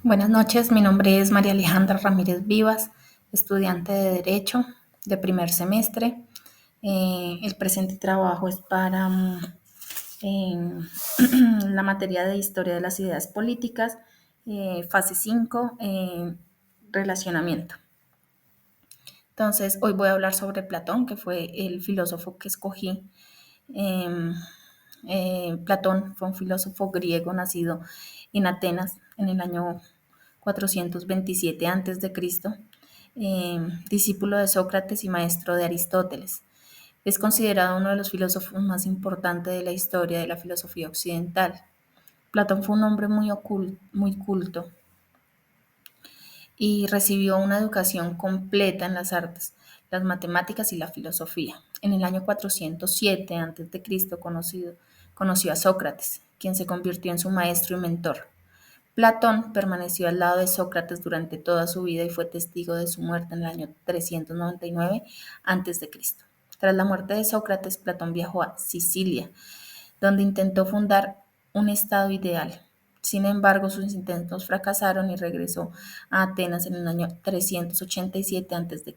Buenas noches, mi nombre es María Alejandra Ramírez Vivas, estudiante de Derecho de primer semestre. El presente trabajo es para en la materia de Historia de las Ideas Políticas, fase 5, relacionamiento. Entonces, hoy voy a hablar sobre Platón, que fue el filósofo que escogí. Eh, Platón fue un filósofo griego nacido en Atenas en el año 427 a.C., discípulo de Sócrates y maestro de Aristóteles. Es considerado uno de los filósofos más importantes de la historia de la filosofía occidental. Platón fue un hombre muy culto y recibió una educación completa en las artes, las matemáticas y la filosofía. En el año 407 a.C. conoció a Sócrates, quien se convirtió en su maestro y mentor. Platón permaneció al lado de Sócrates durante toda su vida y fue testigo de su muerte en el año 399 a.C. Tras la muerte de Sócrates, Platón viajó a Sicilia, donde intentó fundar un estado ideal. Sin embargo, sus intentos fracasaron y regresó a Atenas en el año 387 a.C.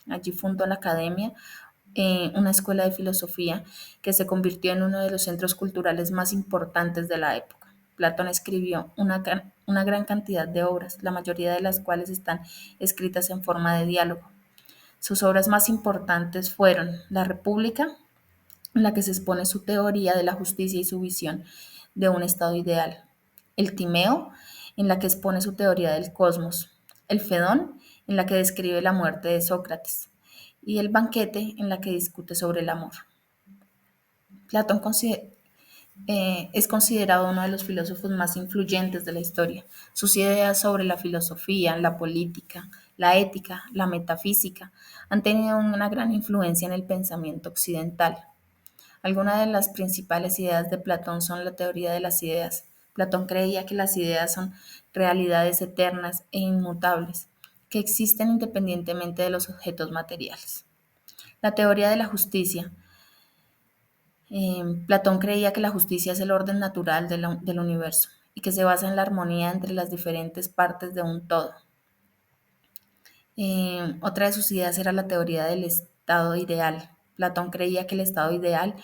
Allí fundó la Academia, una escuela de filosofía que se convirtió en uno de los centros culturales más importantes de la época. Platón escribió una gran cantidad de obras, la mayoría de las cuales están escritas en forma de diálogo. Sus obras más importantes fueron La República, en la que se expone su teoría de la justicia y su visión de un estado ideal; El Timeo, en la que expone su teoría del cosmos; El Fedón, en la que describe la muerte de Sócrates; y El Banquete, en la que discute sobre el amor. Platón es considerado uno de los filósofos más influyentes de la historia. Sus ideas sobre la filosofía, la política, la ética, la metafísica han tenido una gran influencia en el pensamiento occidental. Algunas de las principales ideas de Platón son la teoría de las ideas. Platón creía que las ideas son realidades eternas e inmutables, que existen independientemente de los objetos materiales. La teoría de la justicia. Platón creía que la justicia es el orden natural del universo y que se basa en la armonía entre las diferentes partes de un todo. Otra de sus ideas era la teoría del estado ideal. Platón creía que el estado ideal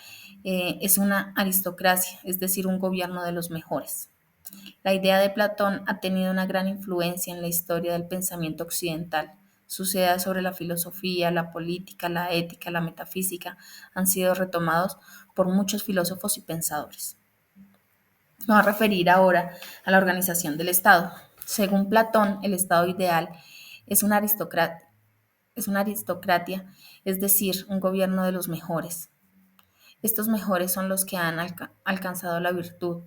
es una aristocracia, es decir, un gobierno de los mejores. La idea de Platón ha tenido una gran influencia en la historia del pensamiento occidental. Sus ideas sobre la filosofía, la política, la ética, la metafísica han sido retomados por muchos filósofos y pensadores. Me voy a referir ahora a la organización del Estado. Según Platón, el Estado ideal es una aristocracia, es decir, un gobierno de los mejores. Estos mejores son los que han alcanzado la virtud,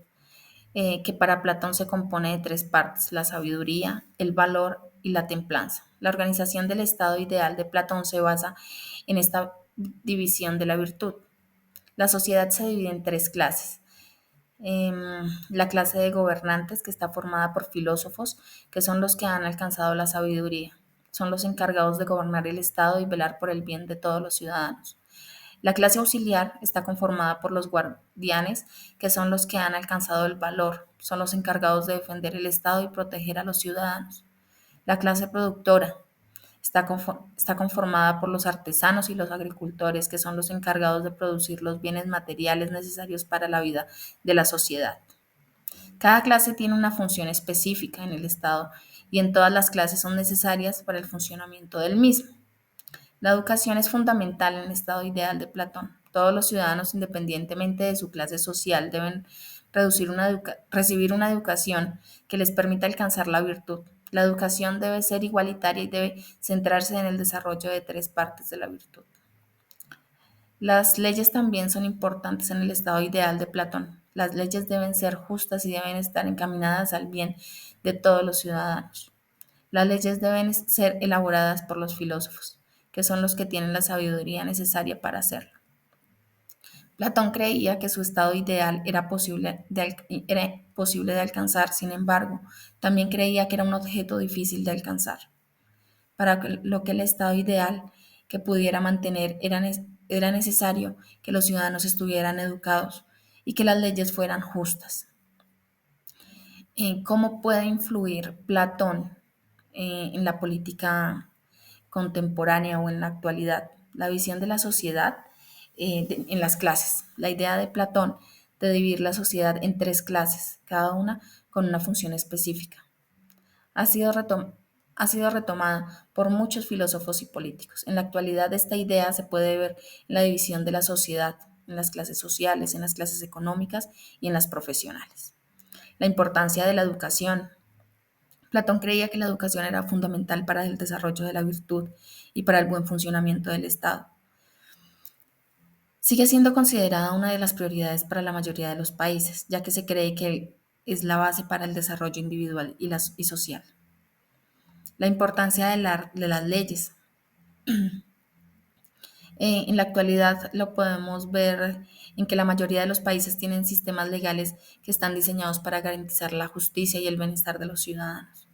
que para Platón se compone de tres partes: la sabiduría, el valor y la templanza. La organización del estado ideal de Platón se basa en esta división de la virtud. La sociedad se divide en tres clases. La clase de gobernantes, que está formada por filósofos, que son los que han alcanzado la sabiduría. Son los encargados de gobernar el Estado y velar por el bien de todos los ciudadanos. La clase auxiliar está conformada por los guardianes, que son los que han alcanzado el valor, son los encargados de defender el Estado y proteger a los ciudadanos. La clase productora está conformada por los artesanos y los agricultores, que son los encargados de producir los bienes materiales necesarios para la vida de la sociedad. Cada clase tiene una función específica en el Estado y en todas las clases son necesarias para el funcionamiento del mismo. La educación es fundamental en el estado ideal de Platón. Todos los ciudadanos, independientemente de su clase social, deben recibir una educación que les permita alcanzar la virtud. La educación debe ser igualitaria y debe centrarse en el desarrollo de tres partes de la virtud. Las leyes también son importantes en el estado ideal de Platón. Las leyes deben ser justas y deben estar encaminadas al bien de todos los ciudadanos. Las leyes deben ser elaboradas por los filósofos, que son los que tienen la sabiduría necesaria para hacerlo. Platón creía que su estado ideal era posible de alcanzar; sin embargo, también creía que era un objeto difícil de alcanzar. Para lo que el estado ideal que pudiera mantener era necesario que los ciudadanos estuvieran educados y que las leyes fueran justas. ¿Cómo puede influir Platón en la política contemporánea o en la actualidad? La visión de la sociedad en las clases. La idea de Platón de dividir la sociedad en tres clases, cada una con una función específica. Ha sido, ha sido retomada por muchos filósofos y políticos. En la actualidad esta idea se puede ver en la división de la sociedad, en las clases sociales, en las clases económicas y en las profesionales. La importancia de la educación. Platón creía que la educación era fundamental para el desarrollo de la virtud y para el buen funcionamiento del Estado. Sigue siendo considerada una de las prioridades para la mayoría de los países, ya que se cree que es la base para el desarrollo individual y social. La importancia de las leyes. En la actualidad lo podemos ver en que la mayoría de los países tienen sistemas legales que están diseñados para garantizar la justicia y el bienestar de los ciudadanos.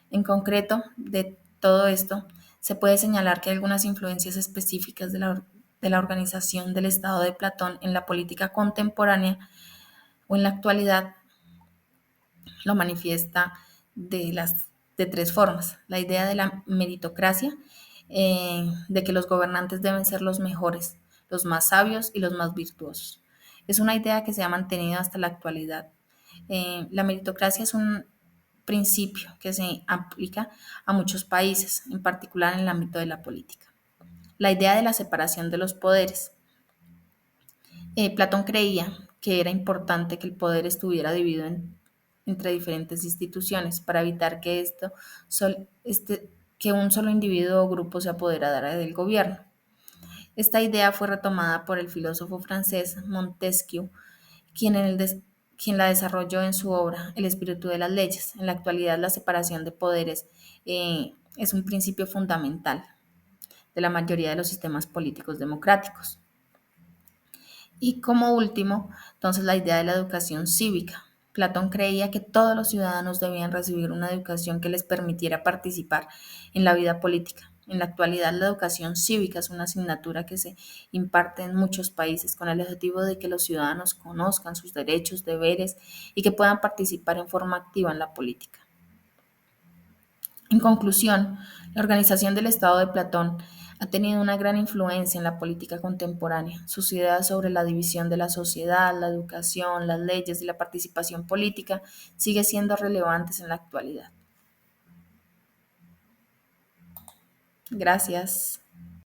En concreto, de todo esto, se puede señalar que algunas influencias específicas de la organización del Estado de Platón en la política contemporánea o en la actualidad lo manifiesta de tres formas. La idea de la meritocracia, de que los gobernantes deben ser los mejores, los más sabios y los más virtuosos. Es una idea que se ha mantenido hasta la actualidad. La meritocracia es un principio que se aplica a muchos países, en particular en el ámbito de la política. La idea de la separación de los poderes. Platón creía que era importante que el poder estuviera dividido entre diferentes instituciones para evitar que, que un solo individuo o grupo se apoderara del gobierno. Esta idea fue retomada por el filósofo francés Montesquieu, quien la desarrolló en su obra El espíritu de las leyes. En la actualidad, la separación de poderes es un principio fundamental de la mayoría de los sistemas políticos democráticos. Y como último, entonces la idea de la educación cívica. Platón creía que todos los ciudadanos debían recibir una educación que les permitiera participar en la vida política. En la actualidad, la educación cívica es una asignatura que se imparte en muchos países con el objetivo de que los ciudadanos conozcan sus derechos, deberes y que puedan participar en forma activa en la política. En conclusión, la organización del Estado de Platón ha tenido una gran influencia en la política contemporánea. Sus ideas sobre la división de la sociedad, la educación, las leyes y la participación política siguen siendo relevantes en la actualidad. Gracias.